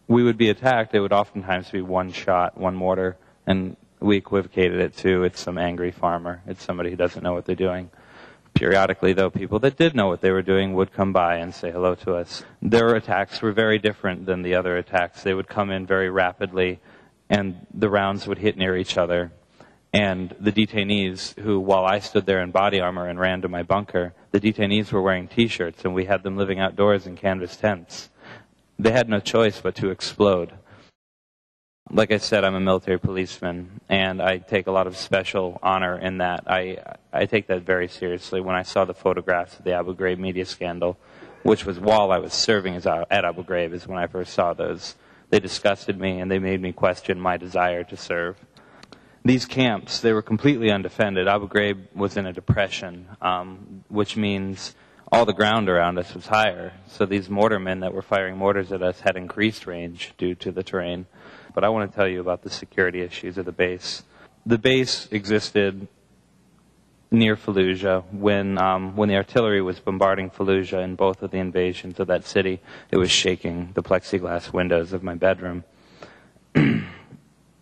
we would be attacked, it would oftentimes be one shot, one mortar, and we equivocated it to it's some angry farmer, it's somebody who doesn't know what they're doing. Periodically, though, people that did know what they were doing would come by and say hello to us. Their attacks were very different than the other attacks. They would come in very rapidly, and the rounds would hit near each other. And the detainees, who, while I stood there in body armor and ran to my bunker, the detainees were wearing T-shirts, and we had them living outdoors in canvas tents. They had no choice but to explode. Like I said, I'm a military policeman, and I take a lot of special honor in that. I take that very seriously. When I saw the photographs of the Abu Ghraib media scandal, which was while I was serving at Abu Ghraib, is when I first saw those. They disgusted me, and they made me question my desire to serve. These camps, they were completely undefended. Abu Ghraib was in a depression, which means all the ground around us was higher. So these mortarmen that were firing mortars at us had increased range due to the terrain. But I want to tell you about the security issues of the base. The base existed near Fallujah when the artillery was bombarding Fallujah in both of the invasions of that city. It was shaking the plexiglass windows of my bedroom.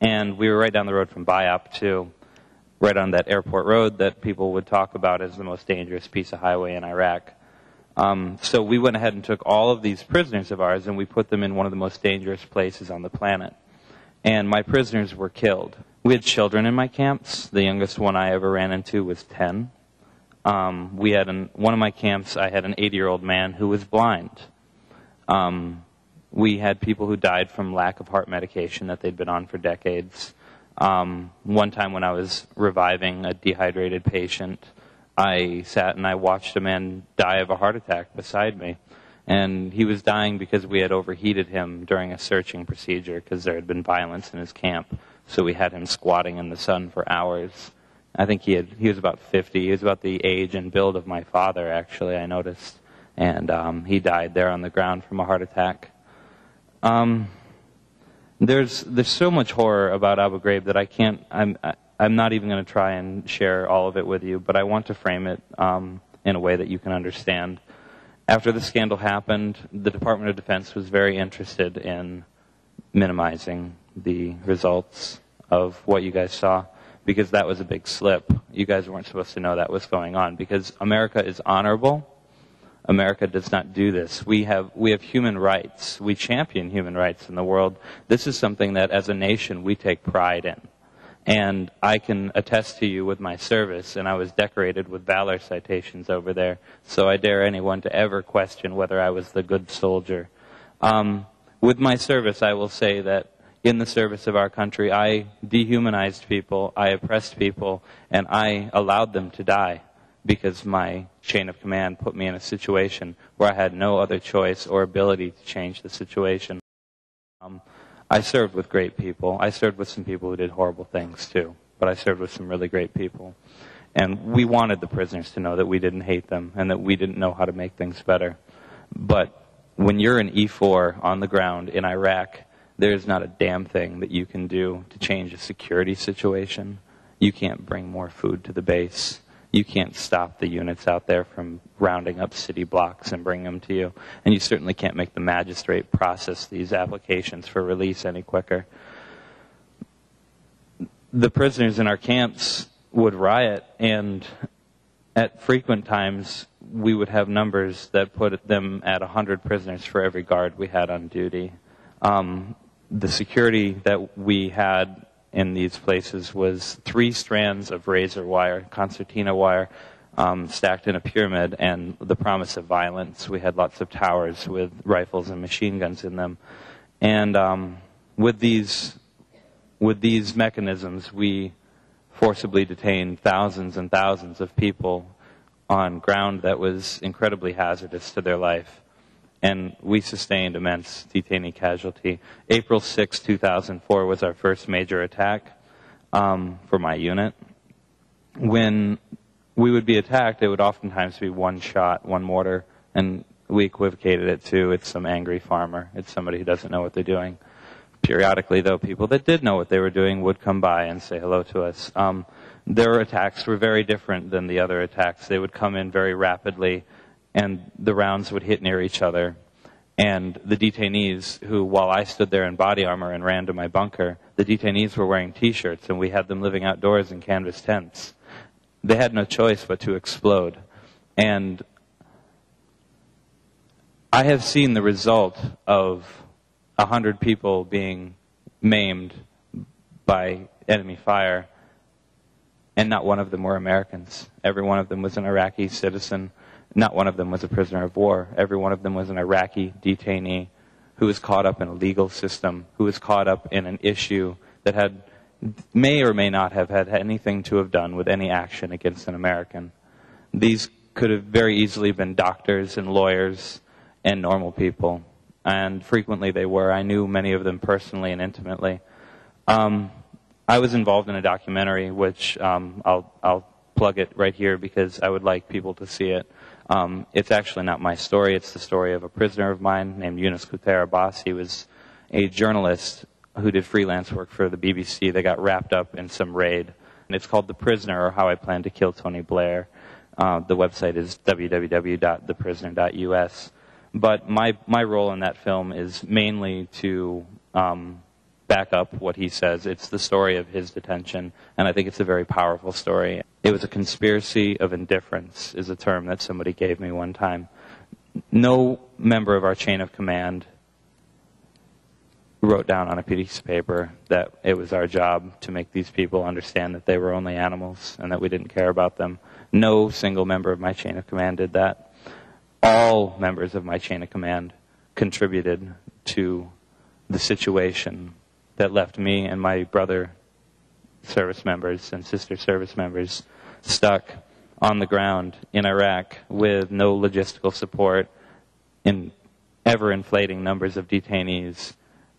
And we were right down the road from Bayap, too, right on that airport road that people would talk about as the most dangerous piece of highway in Iraq. So we went ahead and took all of these prisoners of ours and we put them in one of the most dangerous places on the planet. And my prisoners were killed. We had children in my camps. The youngest one I ever ran into was 10. We had one of my camps, I had an 80-year-old man who was blind. We had people who died from lack of heart medication that they'd been on for decades. One time when I was reviving a dehydrated patient, I sat and I watched a man die of a heart attack beside me. And he was dying because we had overheated him during a searching procedure because there had been violence in his camp. So we had him squatting in the sun for hours. I think he was about 50. He was about the age and build of my father, actually, I noticed. And he died there on the ground from a heart attack. There's so much horror about Abu Ghraib that I'm not even going to try and share all of it with you, but I want to frame it in a way that you can understand. After the scandal happened, the Department of Defense was very interested in minimizing the results of what you guys saw, because that was a big slip. You guys weren't supposed to know that was going on, because America is honorable. America does not do this. We have human rights. We champion human rights in the world. This is something that, as a nation, we take pride in. And I can attest to you with my service, and I was decorated with valor citations over there, so I dare anyone to ever question whether I was the good soldier. With my service, I will say that in the service of our country, I dehumanized people, I oppressed people, and I allowed them to die because my chain of command put me in a situation where I had no other choice or ability to change the situation. I served with great people. I served with some people who did horrible things too, but I served with some really great people. And we wanted the prisoners to know that we didn't hate them and that we didn't know how to make things better. But when you're an E4 on the ground in Iraq, there's not a damn thing that you can do to change a security situation. You can't bring more food to the base. You can't stop the units out there from rounding up city blocks and bringing them to you. And you certainly can't make the magistrate process these applications for release any quicker. The prisoners in our camps would riot, and at frequent times we would have numbers that put them at 100 prisoners for every guard we had on duty. The security that we had in these places was 3 strands of razor wire, concertina wire, stacked in a pyramid, and the promise of violence. We had lots of towers with rifles and machine guns in them. And with these mechanisms, we forcibly detained thousands and thousands of people on ground that was incredibly hazardous to their life. And we sustained immense detainee casualty. April 6, 2004 was our first major attack for my unit. When we would be attacked, it would oftentimes be one shot, one mortar, and we equivocated it to it's some angry farmer. It's somebody who doesn't know what they're doing. Periodically, though, people that did know what they were doing would come by and say hello to us. Their attacks were very different than the other attacks. They would come in very rapidly, and the rounds would hit near each other. And the detainees, who, while I stood there in body armor and ran to my bunker, the detainees were wearing T-shirts, and we had them living outdoors in canvas tents. They had no choice but to explode. And I have seen the result of 100 people being maimed by enemy fire, and not one of them were Americans. Every one of them was an Iraqi citizen. Not one of them was a prisoner of war. Every one of them was an Iraqi detainee who was caught up in a legal system, who was caught up in an issue that may or may not have had anything to have done with any action against an American. These could have very easily been doctors and lawyers and normal people, and frequently they were. I knew many of them personally and intimately. I was involved in a documentary, which I'll plug it right here because I would like people to see it. It's actually not my story. It's the story of a prisoner of mine named Yunus Kuter Abbas. He was a journalist who did freelance work for the BBC. They got wrapped up in some raid. And it's called The Prisoner, or How I Planned to Kill Tony Blair. The website is www.theprisoner.us. But my role in that film is mainly to back up what he says. It's the story of his detention, and I think it's a very powerful story. It was a conspiracy of indifference, is a term that somebody gave me one time. No member of our chain of command wrote down on a piece of paper that it was our job to make these people understand that they were only animals and that we didn't care about them. No single member of my chain of command did that. All members of my chain of command contributed to the situation that left me and my brother service members and sister service members stuck on the ground in Iraq with no logistical support, in ever-inflating numbers of detainees.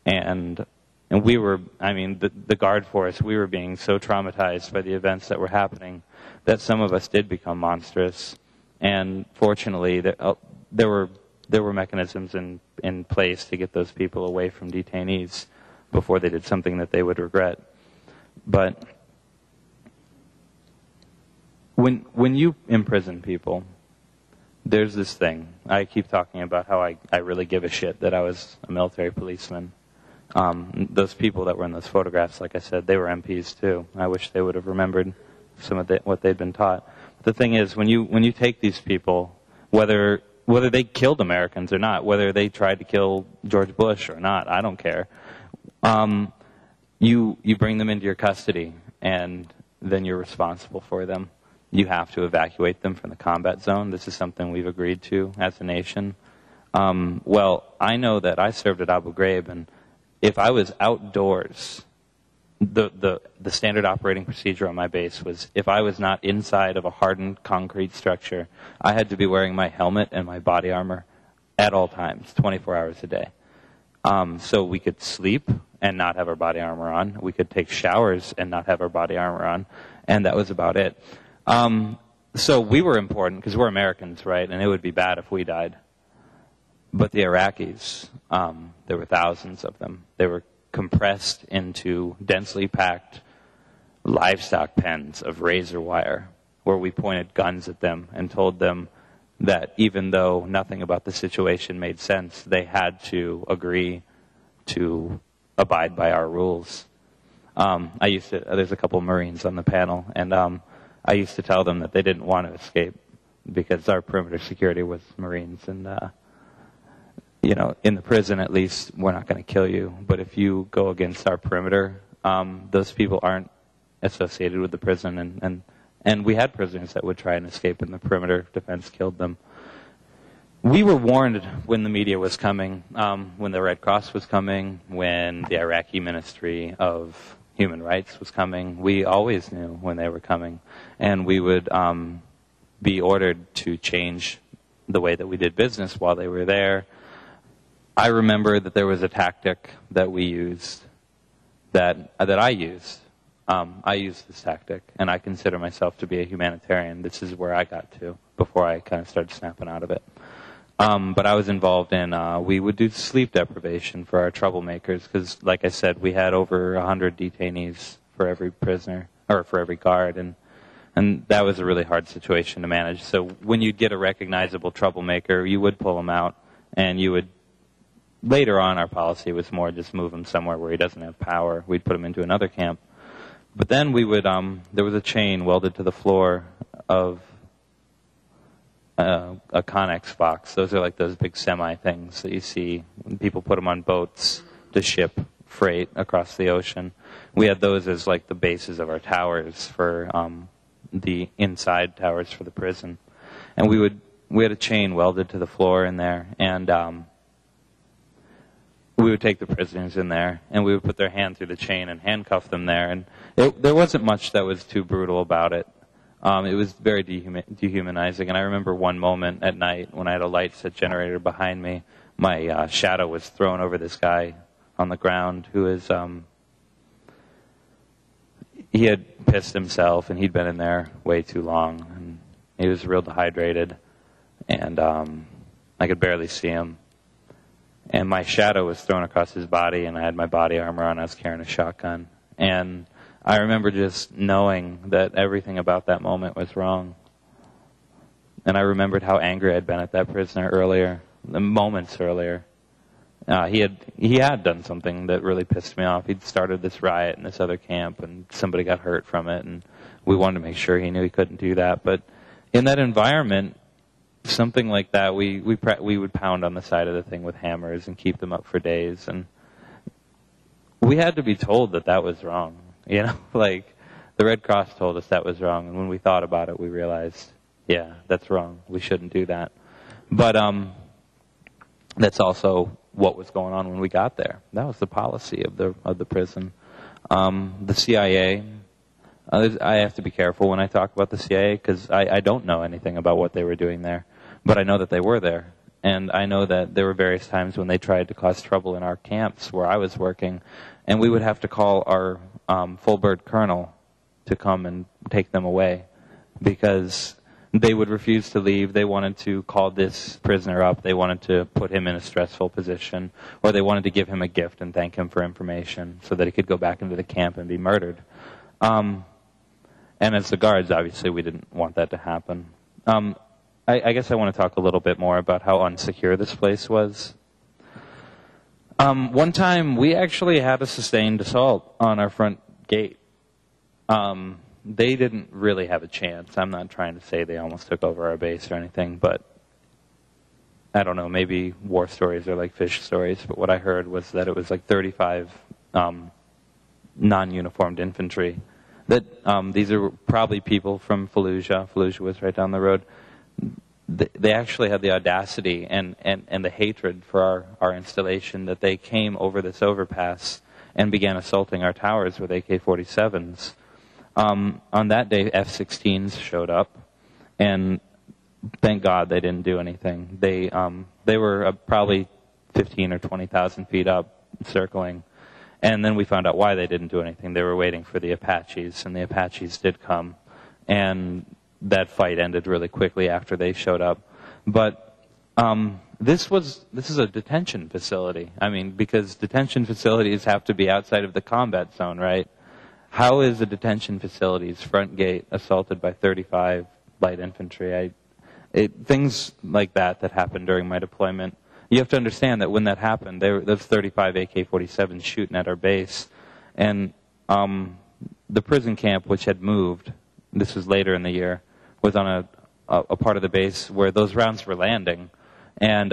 And we were, the guard force, we were being so traumatized by the events that were happening that some of us did become monstrous. And fortunately, there were mechanisms in place to get those people away from detainees before they did something that they would regret. But when you imprison people, there's this thing. I keep talking about how I really give a shit that I was a military policeman. Those people that were in those photographs, like I said, they were MPs too. I wish they would have remembered some of what they'd been taught. But the thing is, when you take these people, whether they killed Americans or not, whether they tried to kill George Bush or not, I don't care. You bring them into your custody, and then you're responsible for them. You have to evacuate them from the combat zone. This is something we've agreed to as a nation. Well, I know that I served at Abu Ghraib, and if I was outdoors, the standard operating procedure on my base was if I was not inside of a hardened concrete structure, I had to be wearing my helmet and my body armor at all times, 24 hours a day. So we could sleep and not have our body armor on. We could take showers and not have our body armor on. And that was about it. So we were important because we're Americans, right? And it would be bad if we died. But the Iraqis, there were thousands of them. They were compressed into densely packed livestock pens of razor wire where we pointed guns at them and told them that even though nothing about the situation made sense, they had to agree to abide by our rules. There's a couple Marines on the panel, and I used to tell them that they didn't want to escape because our perimeter security was Marines, and in the prison at least, we're not going to kill you. But if you go against our perimeter, those people aren't associated with the prison, and we had prisoners that would try and escape, and the perimeter defense killed them. We were warned when the media was coming, when the Red Cross was coming, when the Iraqi Ministry of Human Rights was coming. We always knew when they were coming, and we would be ordered to change the way that we did business while they were there. I remember that there was a tactic that we used, that I used. I used this tactic, and I consider myself to be a humanitarian. This is where I got to before I kind of started snapping out of it. But I was involved in, we would do sleep deprivation for our troublemakers because, like I said, we had over 100 detainees for every prisoner, or for every guard, and that was a really hard situation to manage. So when you'd get a recognizable troublemaker, you would pull them out, and you would later on, our policy was more just move him somewhere where he doesn't have power. We'd put him into another camp. But then we would, there was a chain welded to the floor of a Connex box. Those are like those big semi things that you see when people put them on boats to ship freight across the ocean. We had those as like the bases of our towers for the inside towers for the prison. And we had a chain welded to the floor in there, and we would take the prisoners in there, and we would put their hand through the chain and handcuff them there. And there wasn't much that was too brutal about it. It was very dehumanizing. And I remember one moment at night when I had a light set generator behind me, my shadow was thrown over this guy on the ground who is, he had pissed himself, and he'd been in there way too long. And he was real dehydrated, and I could barely see him. And my shadow was thrown across his body, and I had my body armor on. I was carrying a shotgun. And I remember just knowing that everything about that moment was wrong. And I remembered how angry I'd been at that prisoner earlier, moments earlier. He had done something that really pissed me off. He'd started this riot in this other camp, and somebody got hurt from it, and we wanted to make sure he knew he couldn't do that. But in that environment, something like that, we would pound on the side of the thing with hammers and keep them up for days. And we had to be told that that was wrong. You know, like the Red Cross told us that was wrong. And when we thought about it, we realized, yeah, that's wrong. We shouldn't do that. But that's also what was going on when we got there. That was the policy of the prison. The CIA, I have to be careful when I talk about the CIA because I don't know anything about what they were doing there. But I know that they were there. And I know that there were various times when they tried to cause trouble in our camps where I was working. And we would have to call our full bird colonel to come and take them away because they would refuse to leave. They wanted to call this prisoner up. They wanted to put him in a stressful position, or they wanted to give him a gift and thank him for information so that he could go back into the camp and be murdered. And as the guards, obviously, we didn't want that to happen. I guess I want to talk a little bit more about how unsecure this place was. One time, we actually had a sustained assault on our front gate. They didn't really have a chance. I'm not trying to say they almost took over our base or anything, but I don't know, maybe war stories are like fish stories, but what I heard was that it was like 35 non-uniformed infantry. That these are probably people from Fallujah. Fallujah was right down the road. They actually had the audacity and the hatred for our installation that they came over this overpass and began assaulting our towers with AK-47s. On that day, F-16s showed up, and thank God they didn't do anything. They were probably 15 or 20,000 feet up, circling, and then we found out why they didn't do anything. They were waiting for the Apaches, and the Apaches did come, and that fight ended really quickly after they showed up. But this is a detention facility. I mean, because detention facilities have to be outside of the combat zone, right? How is a detention facility's front gate assaulted by 35 light infantry? Things like that happened during my deployment. You have to understand that when that happened, those 35 AK-47s shooting at our base, and the prison camp, which had moved, this was later in the year, was on a part of the base where those rounds were landing. And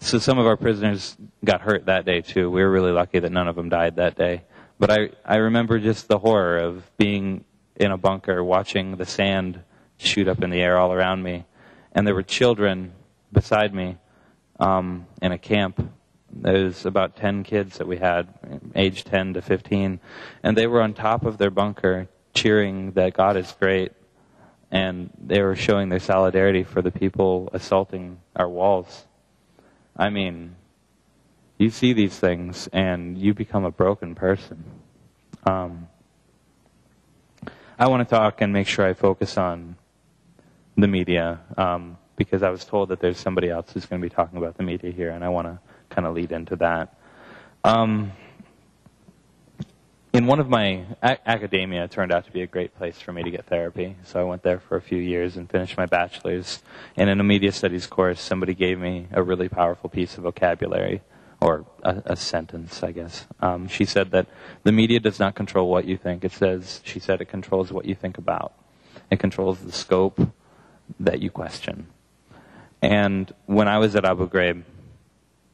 so some of our prisoners got hurt that day, too. We were really lucky that none of them died that day. But I remember just the horror of being in a bunker, watching the sand shoot up in the air all around me. And there were children beside me in a camp. There was about 10 kids that we had, aged 10 to 15. And they were on top of their bunker cheering that God is great. And they were showing their solidarity for the people assaulting our walls. I mean, you see these things and you become a broken person. I want to talk and make sure I focus on the media because I was told that there's somebody else who's going to be talking about the media here, and I want to kind of lead into that. in one of my academia turned out to be a great place for me to get therapy. So I went there for a few years and finished my bachelor's. And in a media studies course, somebody gave me a really powerful piece of vocabulary, or a sentence, I guess. She said that the media does not control what you think. She said it controls what you think about. It controls the scope that you question. And when I was at Abu Ghraib,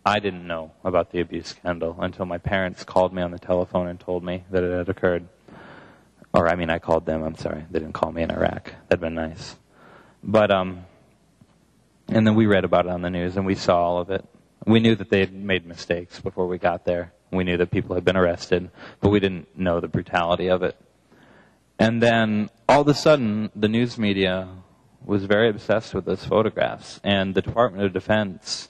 I didn't know about the abuse scandal until my parents called me on the telephone and told me that it had occurred. Or, I mean, I called them, I'm sorry. They didn't call me in Iraq. That'd been nice. But, and then we read about it on the news and we saw all of it. We knew that they had made mistakes before we got there. We knew that people had been arrested, but we didn't know the brutality of it. And then, all of a sudden, the news media was very obsessed with those photographs. And the Department of Defense,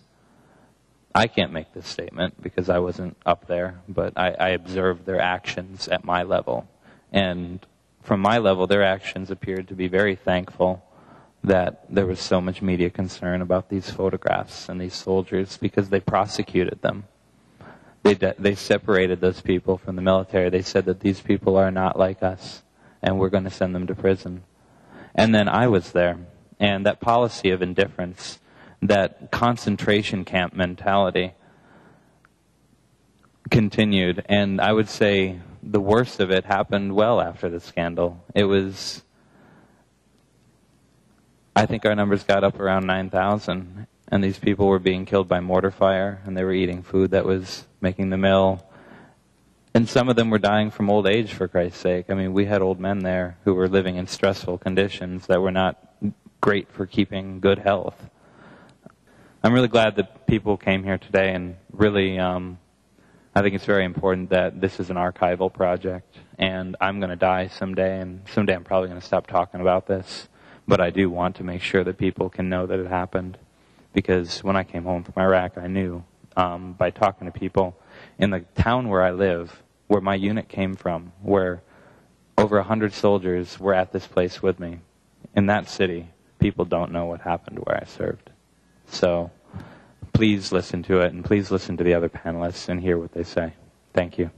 I can't make this statement because I wasn't up there, but I observed their actions at my level. And from my level, their actions appeared to be very thankful that there was so much media concern about these photographs and these soldiers because they prosecuted them. They separated those people from the military. They said that these people are not like us and we're going to send them to prison. And then I was there, and that policy of indifference, that concentration camp mentality continued, and I would say the worst of it happened well after the scandal. I think our numbers got up around 9,000, and these people were being killed by mortar fire, and they were eating food that was making them ill. And some of them were dying from old age, for Christ's sake. I mean, we had old men there who were living in stressful conditions that were not great for keeping good health. I'm really glad that people came here today, and really, I think it's very important that this is an archival project, and I'm going to die someday, and someday I'm probably going to stop talking about this, but I do want to make sure that people can know that it happened, because when I came home from Iraq, I knew, by talking to people in the town where I live, where my unit came from, where over 100 soldiers were at this place with me. In that city, people don't know what happened where I served. So please listen to it, and please listen to the other panelists and hear what they say. Thank you.